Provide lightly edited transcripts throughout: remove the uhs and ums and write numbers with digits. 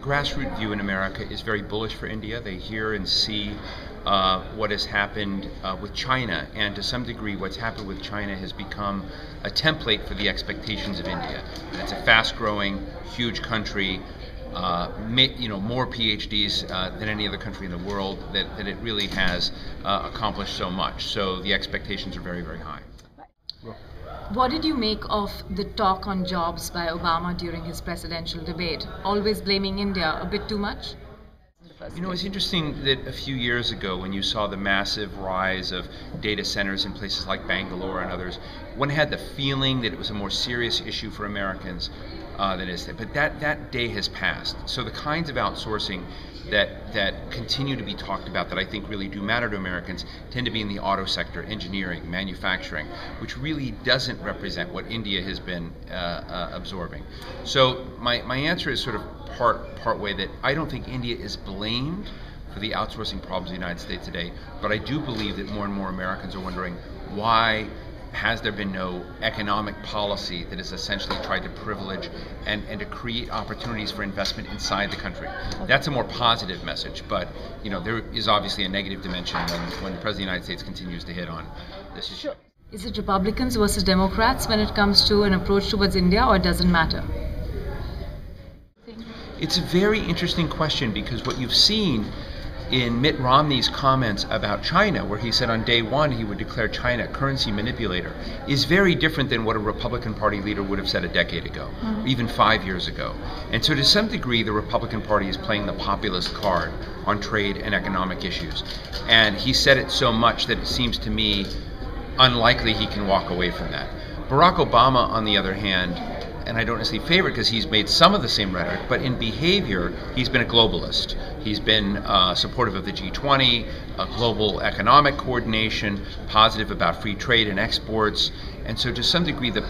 Grassroots view in America is very bullish for India. They hear and see what has happened with China, and to some degree what's happened with China has become a template for the expectations of India. It's a fast-growing, huge country, more PhDs than any other country in the world, that it really has accomplished so much. So the expectations are very, very high. What did you make of the talk on jobs by Obama during his presidential debate? Always blaming India a bit too much? You know, it's interesting that a few years ago, when you saw the massive rise of data centers in places like Bangalore and others, one had the feeling that it was a more serious issue for Americans than it is today. But that day has passed. So the kinds of outsourcing that continue to be talked about, that I think really do matter to Americans, tend to be in the auto sector, engineering, manufacturing, which really doesn't represent what India has been absorbing. So my answer is sort of part way, that I don't think India is blamed for the outsourcing problems of the United States today, but I do believe that more and more Americans are wondering, why has there been no economic policy that has essentially tried to privilege and to create opportunities for investment inside the country? That's a more positive message, but there is obviously a negative dimension when the President of the United States continues to hit on this issue. Sure. Is it Republicans versus Democrats when it comes to an approach towards India, or does it matter? It's a very interesting question, because what you've seen in Mitt Romney's comments about China, where he said on day one he would declare China a currency manipulator, is very different than what a Republican Party leader would have said a decade ago, or even 5 years ago. And so to some degree the Republican Party is playing the populist card on trade and economic issues. And he said it so much that it seems to me unlikely he can walk away from that. Barack Obama, on the other hand, and I don't necessarily favor it because he's made some of the same rhetoric, but in behavior, he's been a globalist. He's been supportive of the G20, global economic coordination, positive about free trade and exports. And so to some degree, the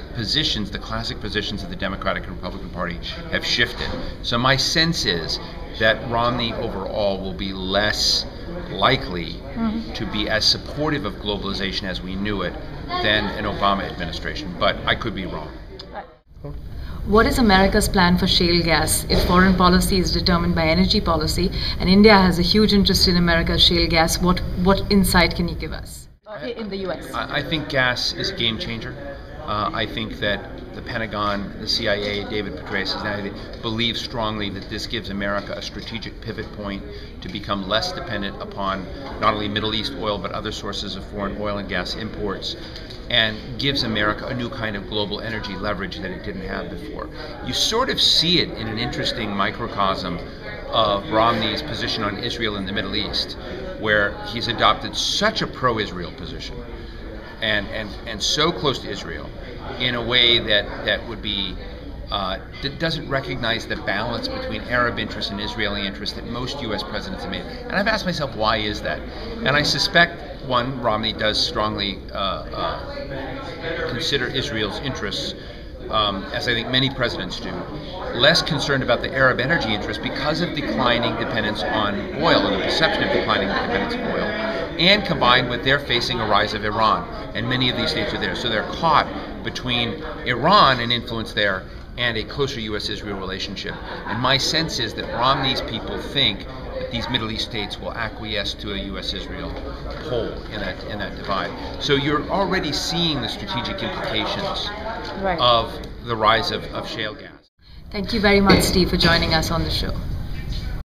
classic positions of the Democratic and Republican Party have shifted. So my sense is that Romney overall will be less likely to be as supportive of globalization as we knew it than an Obama administration. But I could be wrong. What is America's plan for shale gas if foreign policy is determined by energy policy, and India has a huge interest in America's shale gas? What insight can you give us in the US? I think gas is a game changer. I think that the Pentagon, the CIA, David Petraeus believe strongly that this gives America a strategic pivot point to become less dependent upon not only Middle East oil but other sources of foreign oil and gas imports, and gives America a new kind of global energy leverage that it didn't have before. You sort of see it in an interesting microcosm of Romney's position on Israel and the Middle East, where he's adopted such a pro-Israel position and so close to Israel in a way that would be doesn't recognize the balance between Arab interests and Israeli interests that most U.S. presidents have made. And I've asked myself, why is that? And I suspect, one, Romney does strongly consider Israel's interests, as I think many presidents do, less concerned about the Arab energy interests because of declining dependence on oil and the perception of declining dependence on oil, and combined with their facing a rise of Iran, and many of these states are there. So they're caught between Iran and influence there and a closer U.S.-Israel relationship. And my sense is that Romney's people think that these Middle East states will acquiesce to a U.S.-Israel pole in that divide. So you're already seeing the strategic implications of the rise of shale gas. Thank you very much, Steve, for joining us on the show.